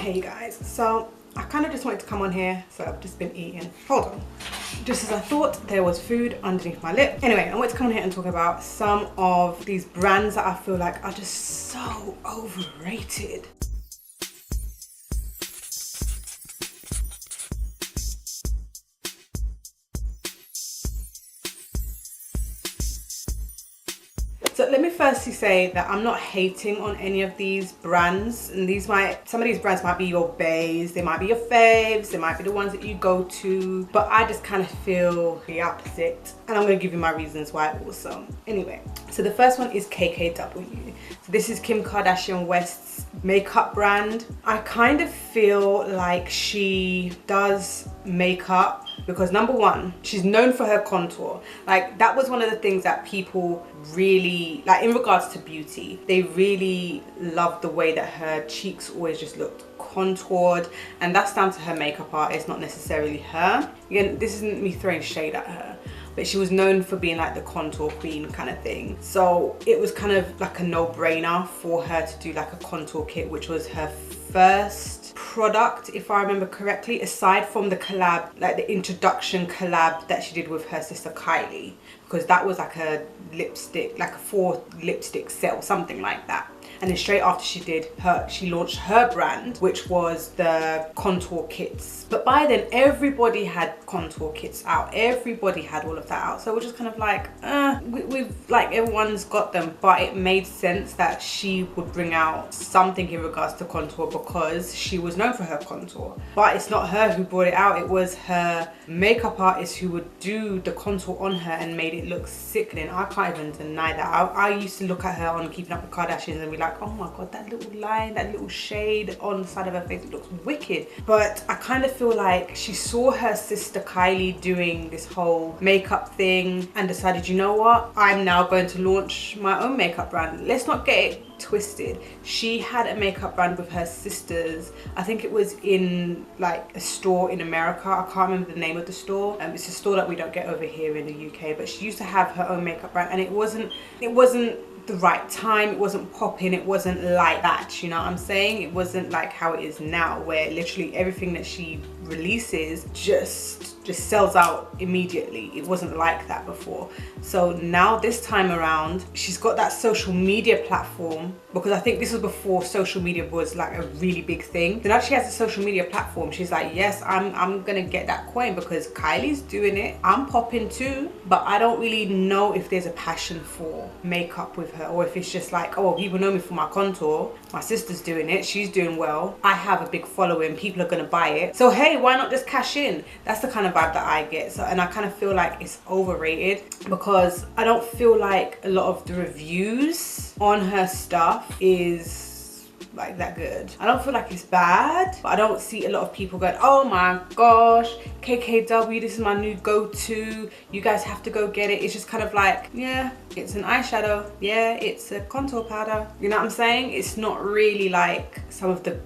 Hey you guys, so I kind of just wanted to come on here, so I've just been eating. Hold on. Just as I thought, there was food underneath my lip. Anyway, I want to come on here and talk about some of these brands that I feel like are just so overrated. So let me firstly say that I'm not hating on any of these brands, and some of these brands might be your baes, they might be your faves, they might be the ones that you go to, but I just kind of feel the opposite, and I'm going to give you my reasons why also. Anyway, so the first one is KKW. So this is Kim Kardashian West's makeup brand. I kind of feel like she does makeup because number one, she's known for her contour. Like that was one of the things that people really like in regards to beauty. They really loved the way that her cheeks always just looked contoured, and that's down to her makeup artist, not necessarily her. Again, this isn't me throwing shade at her, but she was known for being like the contour queen kind of thing. So it was kind of like a no-brainer for her to do like a contour kit, which was her first product, if I remember correctly, aside from the collab, like the introduction collab that she did with her sister Kylie, because that was like a lipstick, like a 4 lipstick set or something like that. And then straight after she launched her brand, which was the contour kits. But by then everybody had contour kits out, everybody had all of that out, so we're just kind of like we've like everyone's got them. But it made sense that she would bring out something in regards to contour because she was known for her contour. But it's not her who brought it out, it was her makeup artist who would do the contour on her and made it look sickening. I can't even deny that. I used to look at her on Keeping Up with Kardashians and be like, oh my god, that little line, that little shade on the side of her face, it looks wicked. But I kind of feel like she saw her sister Kylie doing this whole makeup thing and decided, you know what, I'm now going to launch my own makeup brand. Let's not get it twisted. She had a makeup brand with her sisters. I think it was in like a store in America. I can't remember the name of the store. It's a store that we don't get over here in the UK, but she used to have her own makeup brand, and it wasn't the right time, it wasn't popping, it wasn't like that, you know what I'm saying? It wasn't like how it is now, where literally everything that she releases just sells out immediately. It wasn't like that before. So now this time around, she's got that social media platform, because I think this was before social media was like a really big thing. So now she has a social media platform. She's like, yes, I'm gonna get that coin because Kylie's doing it, I'm popping too. But I don't really know if there's a passion for makeup with her, or if it's just like, oh, people know me for my contour, my sister's doing it, she's doing well, I have a big following, people are gonna buy it, so hey, why not just cash in? That's the kind of vibe that I get. So, and I kind of feel like it's overrated because I don't feel like a lot of the reviews on her stuff is like that good. I don't feel like it's bad, but I don't see a lot of people going, oh my gosh, KKW, this is my new go-to, you guys have to go get it. It's just kind of like, yeah, it's an eyeshadow, yeah, it's a contour powder, you know what I'm saying? It's not really like some of the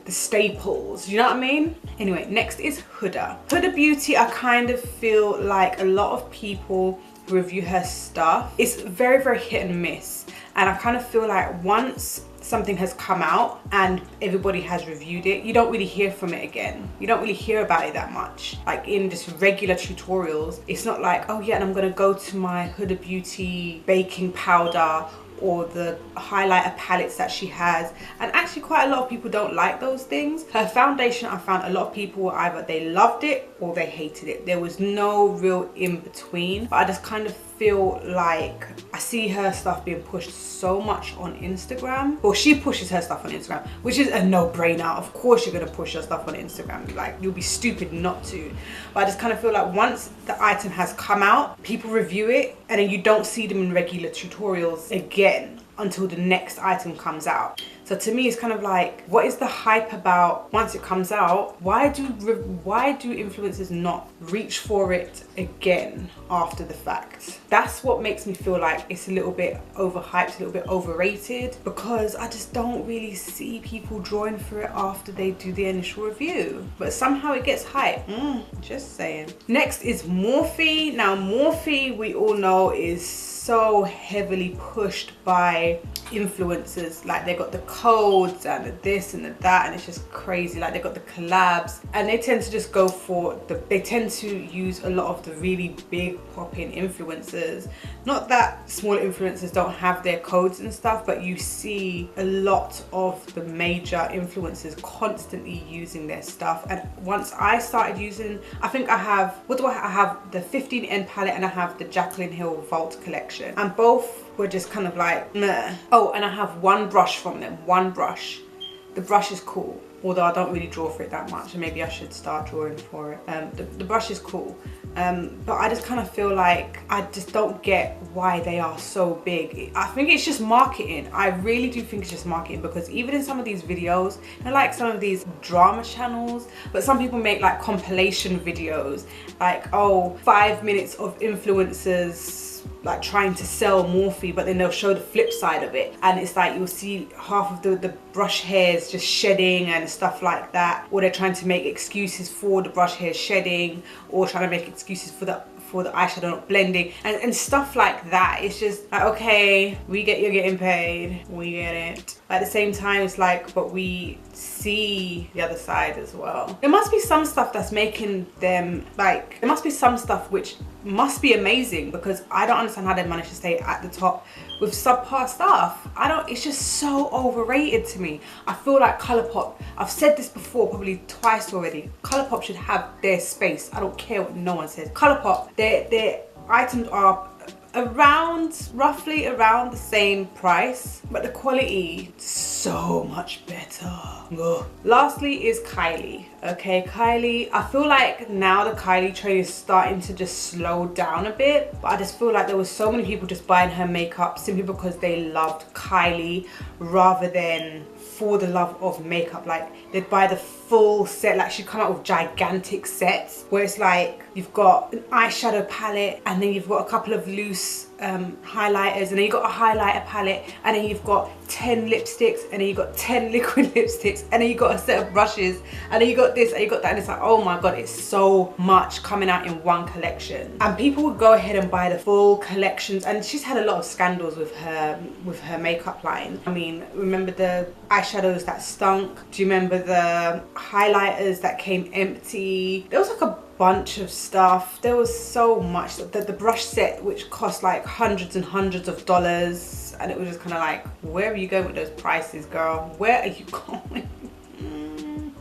staples, you know what I mean? Anyway, next is Hooda. Hooda Beauty, I kind of feel like a lot of people review her stuff. It's very, very hit and miss, and I kind of feel like once something has come out and everybody has reviewed it, you don't really hear from it again. You don't really hear about it that much. Like in just regular tutorials, it's not like, oh yeah, and I'm gonna go to my Hooda Beauty baking powder or the highlighter palettes that she has. And actually quite a lot of people don't like those things. Her foundation, I found a lot of people either they loved it or they hated it. There was no real in between. But I just kind of feel like I see her stuff being pushed so much on Instagram. Well, she pushes her stuff on Instagram, which is a no-brainer. Of course you're gonna push your stuff on Instagram. Like, you'll be stupid not to. But I just kind of feel like once the item has come out, people review it, and then you don't see them in regular tutorials again until the next item comes out. So to me, it's kind of like, what is the hype about once it comes out? Why do influencers not reach for it again after the fact? That's what makes me feel like it's a little bit overhyped, a little bit overrated, because I just don't really see people drawing for it after they do the initial review. But somehow it gets hype. Just saying. Next is Morphe. Now Morphe, we all know, is so heavily pushed by influencers. Like they got the codes and the this and the that, and it's just crazy. Like they got the collabs, and they tend to just go for they tend to use a lot of the really big popping influencers. Not that smaller influencers don't have their codes and stuff, but you see a lot of the major influencers constantly using their stuff. And once I started using, I think I have, what do I have? The 15N palette, and I have the Jaclyn Hill Vault collection, and both were just kind of like meh. Oh, and I have one brush from them, one brush. The brush is cool, although I don't really draw for it that much, and maybe I should start drawing for it. The brush is cool, but I just kind of feel like I just don't get why they are so big. I think it's just marketing. I really do think it's just marketing, because even in some of these videos, and like some of these drama channels, but some people make like compilation videos, like, oh, 5 minutes of influencers like trying to sell Morphe, but then they'll show the flip side of it, and it's like you'll see half of the brush hairs just shedding and stuff like that, or they're trying to make excuses for the brush hairs shedding, or trying to make excuses for the eyeshadow not blending, and stuff like that. It's just like, okay, we get you're getting paid, we get it. But at the same time, it's like, but we see the other side as well. There must be some stuff that's making them, like, there must be some stuff which must be amazing, because I don't understand how they manage to stay at the top with subpar stuff. It's just so overrated to me. I feel like Colourpop, I've said this before probably twice already, Colourpop should have their space. I don't care what no one says. Colourpop, their items are roughly around the same price, but the quality is so much better. Ugh. Lastly is Kylie. Okay, Kylie, I feel like now the Kylie train is starting to just slow down a bit, but I just feel like there was so many people just buying her makeup simply because they loved Kylie rather than for the love of makeup. Like they'd buy the full set. Like she'd come out with gigantic sets where it's like you've got an eyeshadow palette, and then you've got a couple of loose highlighters, and then you've got a highlighter palette, and then you've got 10 lipsticks, and then you've got 10 liquid lipsticks, and then you've got a set of brushes, and then you got this and you got that, and it's like, oh my god, it's so much coming out in one collection. And people would go ahead and buy the full collections, and she's had a lot of scandals with her makeup line. I mean, remember the eyeshadows that stunk? Do you remember the highlighters that came empty? There was like a bunch of stuff. There was so much. The brush set, which cost like hundreds and hundreds of dollars, and it was just kind of like, where are you going with those prices, girl? Where are you going?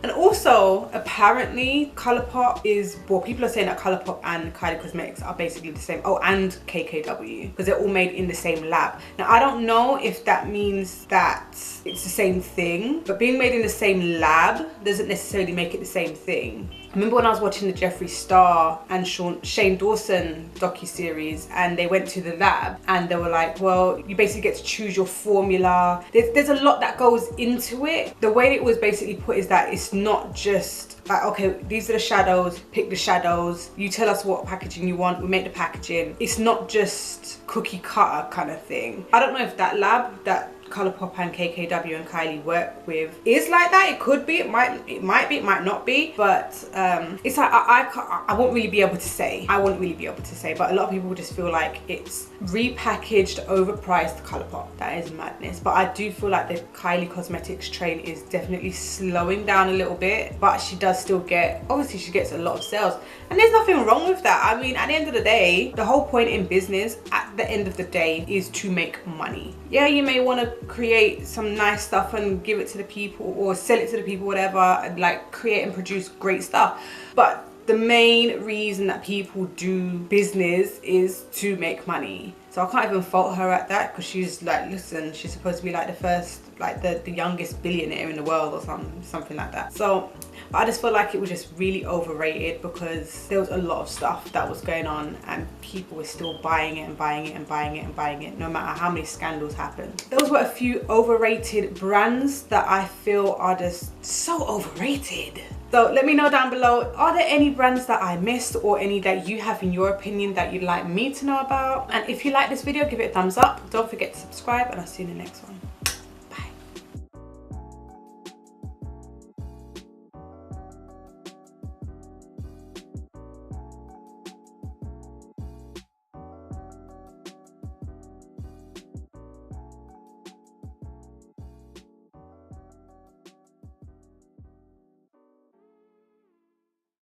And also, apparently, Colourpop is, well, people are saying that Colourpop and Kylie Cosmetics are basically the same. Oh, and KKW, because they're all made in the same lab. Now, I don't know if that means that it's the same thing, but being made in the same lab doesn't necessarily make it the same thing. I remember when I was watching the Jeffree Star and Shane Dawson docuseries, and they went to the lab and they were like, well, you basically get to choose your formula. There's a lot that goes into it. The way it was basically put is that it's not just like, okay, these are the shadows, pick the shadows, you tell us what packaging you want, we make the packaging. It's not just cookie cutter kind of thing. I don't know if that lab that Colourpop and KKW and Kylie work with is like that. It could be, it might be, it might not be, but it's like I won't really be able to say. I wouldn't really be able to say, but a lot of people just feel like it's repackaged, overpriced Colourpop. That is madness. But I do feel like the Kylie Cosmetics train is definitely slowing down a little bit, but she does still get, obviously she gets a lot of sales, and there's nothing wrong with that. I mean, at the end of the day, the whole point in business at the end of the day is to make money. Yeah, you may want to create some nice stuff and give it to the people, or sell it to the people, whatever, and like create and produce great stuff, but the main reason that people do business is to make money. So I can't even fault her at that, because she's like, listen, she's supposed to be like the first, like the youngest billionaire in the world or something like that. So but I just feel like it was just really overrated, because there was a lot of stuff that was going on and people were still buying it and buying it and buying it and buying it, no matter how many scandals happened. Those were a few overrated brands that I feel are just so overrated. So let me know down below, are there any brands that I missed, or any that you have in your opinion that you'd like me to know about? And if you like this video, give it a thumbs up. Don't forget to subscribe, and I'll see you in the next one.